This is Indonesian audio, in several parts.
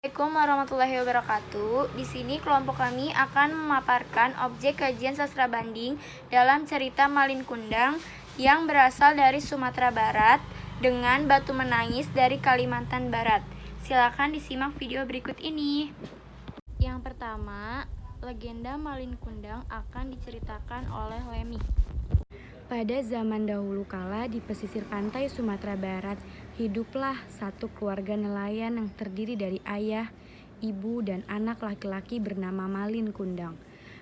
Assalamualaikum warahmatullahi wabarakatuh. Di sini kelompok kami akan memaparkan objek kajian sastra banding dalam cerita Malin Kundang yang berasal dari Sumatera Barat dengan Batu Menangis dari Kalimantan Barat. Silakan disimak video berikut ini. Yang pertama, legenda Malin Kundang akan diceritakan oleh Lemi. Pada zaman dahulu kala di pesisir pantai Sumatera Barat, hiduplah satu keluarga nelayan yang terdiri dari ayah, ibu, dan anak laki-laki bernama Malin Kundang.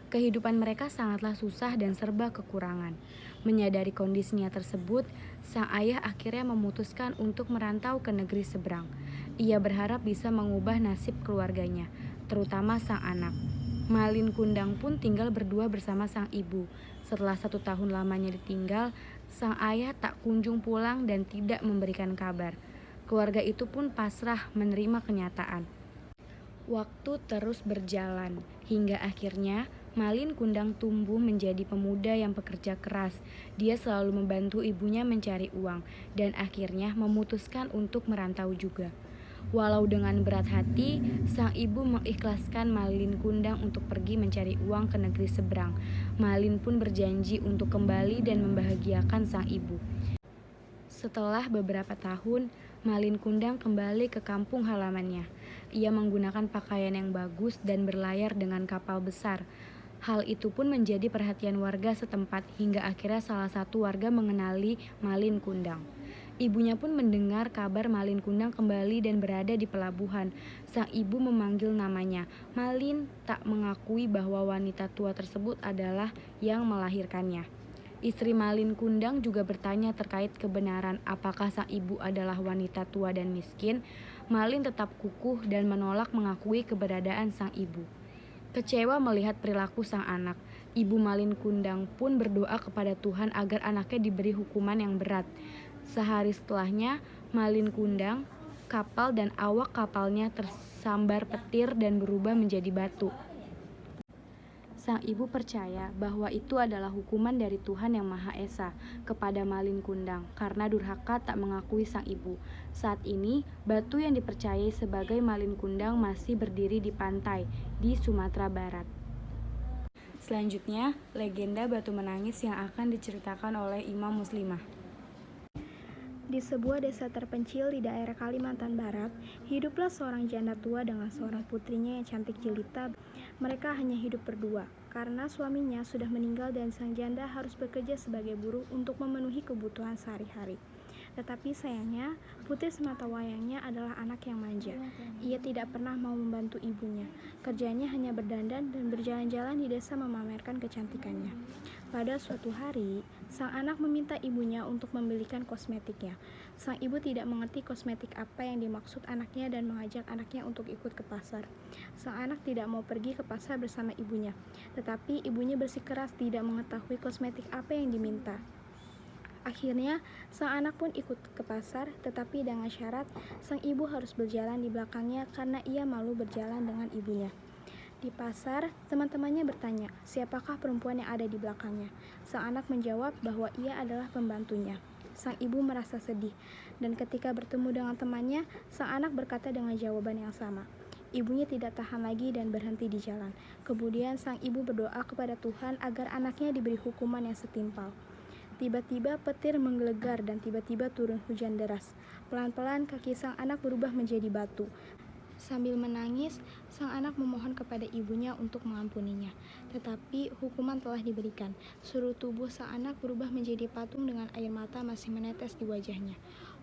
Kehidupan mereka sangatlah susah dan serba kekurangan. Menyadari kondisinya tersebut, sang ayah akhirnya memutuskan untuk merantau ke negeri seberang. Ia berharap bisa mengubah nasib keluarganya, terutama sang anak. Malin Kundang pun tinggal berdua bersama sang ibu. Setelah 1 tahun lamanya ditinggal, sang ayah tak kunjung pulang dan tidak memberikan kabar. Keluarga itu pun pasrah menerima kenyataan. Waktu terus berjalan, hingga akhirnya Malin Kundang tumbuh menjadi pemuda yang pekerja keras. Dia selalu membantu ibunya mencari uang, dan akhirnya memutuskan untuk merantau juga. Walau dengan berat hati, sang ibu mengikhlaskan Malin Kundang untuk pergi mencari uang ke negeri seberang. Malin pun berjanji untuk kembali dan membahagiakan sang ibu. Setelah beberapa tahun, Malin Kundang kembali ke kampung halamannya. Ia menggunakan pakaian yang bagus dan berlayar dengan kapal besar. Hal itu pun menjadi perhatian warga setempat hingga akhirnya salah satu warga mengenali Malin Kundang. Ibunya pun mendengar kabar Malin Kundang kembali dan berada di pelabuhan. Sang ibu memanggil namanya. Malin tak mengakui bahwa wanita tua tersebut adalah yang melahirkannya. Istri Malin Kundang juga bertanya terkait kebenaran apakah sang ibu adalah wanita tua dan miskin. Malin tetap kukuh dan menolak mengakui keberadaan sang ibu. Kecewa melihat perilaku sang anak, ibu Malin Kundang pun berdoa kepada Tuhan agar anaknya diberi hukuman yang berat. Sehari setelahnya, Malin Kundang, kapal dan awak kapalnya tersambar petir dan berubah menjadi batu. Sang ibu percaya bahwa itu adalah hukuman dari Tuhan Yang Maha Esa kepada Malin Kundang karena durhaka tak mengakui sang ibu. Saat ini, batu yang dipercayai sebagai Malin Kundang masih berdiri di pantai di Sumatera Barat. Selanjutnya, legenda Batu Menangis yang akan diceritakan oleh Imam Muslimah. Di sebuah desa terpencil di daerah Kalimantan Barat, hiduplah seorang janda tua dengan seorang putrinya yang cantik jelita. Mereka hanya hidup berdua, karena suaminya sudah meninggal dan sang janda harus bekerja sebagai buruh untuk memenuhi kebutuhan sehari-hari. Tetapi sayangnya, putri sematawayangnya adalah anak yang manja. Ia tidak pernah mau membantu ibunya. Kerjanya hanya berdandan dan berjalan-jalan di desa memamerkan kecantikannya. Pada suatu hari, sang anak meminta ibunya untuk membelikan kosmetiknya. Sang ibu tidak mengerti kosmetik apa yang dimaksud anaknya dan mengajak anaknya untuk ikut ke pasar. Sang anak tidak mau pergi ke pasar bersama ibunya, tetapi ibunya bersikeras tidak mengetahui kosmetik apa yang diminta. Akhirnya, sang anak pun ikut ke pasar, tetapi dengan syarat sang ibu harus berjalan di belakangnya karena ia malu berjalan dengan ibunya. Di pasar, teman-temannya bertanya, siapakah perempuan yang ada di belakangnya? Sang anak menjawab bahwa ia adalah pembantunya. Sang ibu merasa sedih, dan ketika bertemu dengan temannya, sang anak berkata dengan jawaban yang sama. Ibunya tidak tahan lagi dan berhenti di jalan. Kemudian sang ibu berdoa kepada Tuhan agar anaknya diberi hukuman yang setimpal. Tiba-tiba petir menggelegar dan tiba-tiba turun hujan deras. Pelan-pelan kaki sang anak berubah menjadi batu. Sambil menangis, sang anak memohon kepada ibunya untuk mengampuninya. Tetapi hukuman telah diberikan. Seluruh tubuh sang anak berubah menjadi patung dengan air mata masih menetes di wajahnya.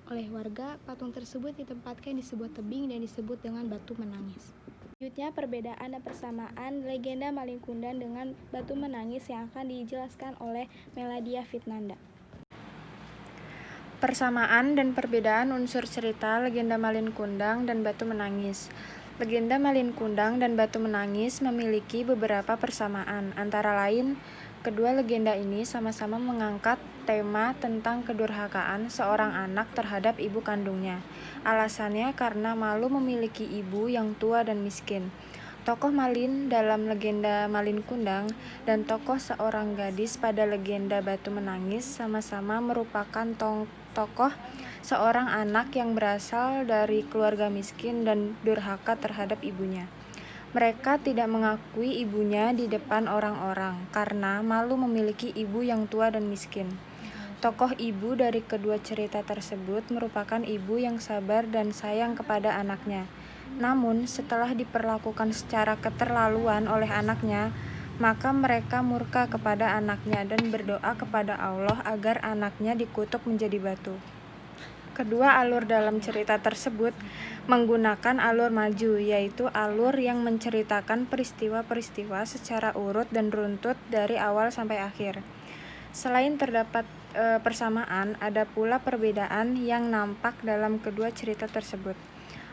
Oleh warga, patung tersebut ditempatkan di sebuah tebing dan disebut dengan Batu Menangis. Selanjutnya, perbedaan dan persamaan legenda Malin Kundang dengan Batu Menangis yang akan dijelaskan oleh Meladia Fitnanda. Persamaan dan perbedaan unsur cerita legenda Malin Kundang dan Batu Menangis. Legenda Malin Kundang dan Batu Menangis memiliki beberapa persamaan, antara lain, kedua legenda ini sama-sama mengangkat tema tentang kedurhakaan seorang anak terhadap ibu kandungnya. Alasannya karena malu memiliki ibu yang tua dan miskin. Tokoh Malin dalam legenda Malin Kundang dan tokoh seorang gadis pada legenda Batu Menangis sama-sama merupakan tokoh seorang anak yang berasal dari keluarga miskin dan durhaka terhadap ibunya. Mereka tidak mengakui ibunya di depan orang-orang karena malu memiliki ibu yang tua dan miskin. Tokoh ibu dari kedua cerita tersebut merupakan ibu yang sabar dan sayang kepada anaknya. Namun, setelah diperlakukan secara keterlaluan oleh anaknya, maka mereka murka kepada anaknya dan berdoa kepada Allah agar anaknya dikutuk menjadi batu. Kedua alur dalam cerita tersebut menggunakan alur maju, yaitu alur yang menceritakan peristiwa-peristiwa secara urut dan runtut dari awal sampai akhir. Selain terdapat persamaan, ada pula perbedaan yang nampak dalam kedua cerita tersebut.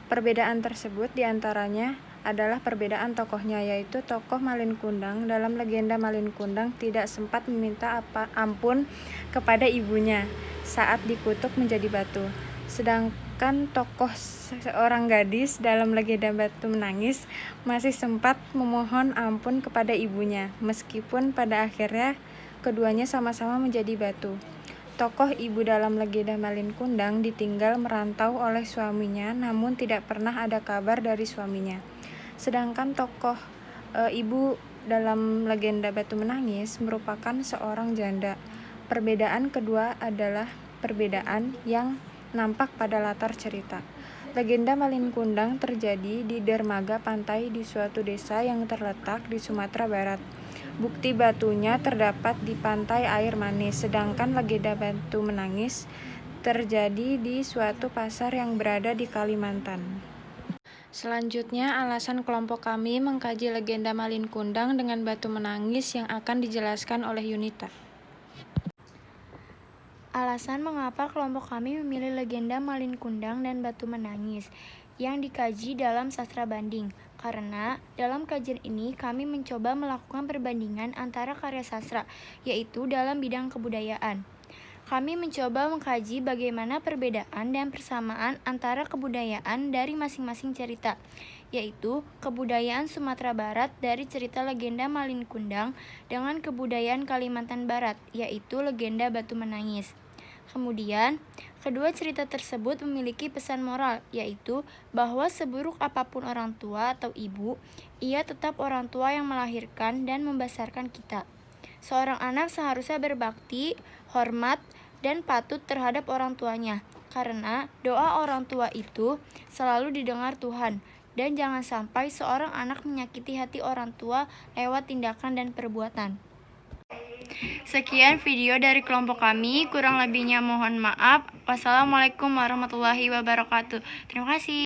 Perbedaan tersebut diantaranya adalah perbedaan tokohnya, yaitu tokoh Malin Kundang dalam legenda Malin Kundang tidak sempat meminta ampun kepada ibunya saat dikutuk menjadi batu. Sedangkan tokoh seorang gadis dalam legenda Batu Menangis masih sempat memohon ampun kepada ibunya, meskipun pada akhirnya keduanya sama-sama menjadi batu. Tokoh ibu dalam legenda Malin Kundang ditinggal merantau oleh suaminya, namun tidak pernah ada kabar dari suaminya. Sedangkan tokoh ibu dalam legenda Batu Menangis merupakan seorang janda. Perbedaan kedua adalah perbedaan yang nampak pada latar cerita. Legenda Malin Kundang terjadi di dermaga pantai di suatu desa yang terletak di Sumatera Barat. Bukti batunya terdapat di pantai air manis, sedangkan legenda Batu Menangis terjadi di suatu pasar yang berada di Kalimantan. Selanjutnya, alasan kelompok kami mengkaji legenda Malin Kundang dengan Batu Menangis yang akan dijelaskan oleh Yunita. Alasan mengapa kelompok kami memilih legenda Malin Kundang dan Batu Menangis yang dikaji dalam sastra banding, karena dalam kajian ini kami mencoba melakukan perbandingan antara karya sastra, yaitu dalam bidang kebudayaan. Kami mencoba mengkaji bagaimana perbedaan dan persamaan antara kebudayaan dari masing-masing cerita, yaitu kebudayaan Sumatera Barat dari cerita legenda Malin Kundang dengan kebudayaan Kalimantan Barat, yaitu legenda Batu Menangis. Kemudian, kedua cerita tersebut memiliki pesan moral, yaitu bahwa seburuk apapun orang tua atau ibu, ia tetap orang tua yang melahirkan dan membesarkan kita. Seorang anak seharusnya berbakti, hormat, dan patuh terhadap orang tuanya, karena doa orang tua itu selalu didengar Tuhan, dan jangan sampai seorang anak menyakiti hati orang tua lewat tindakan dan perbuatan. Sekian video dari kelompok kami, kurang lebihnya mohon maaf. Wassalamualaikum warahmatullahi wabarakatuh. Terima kasih.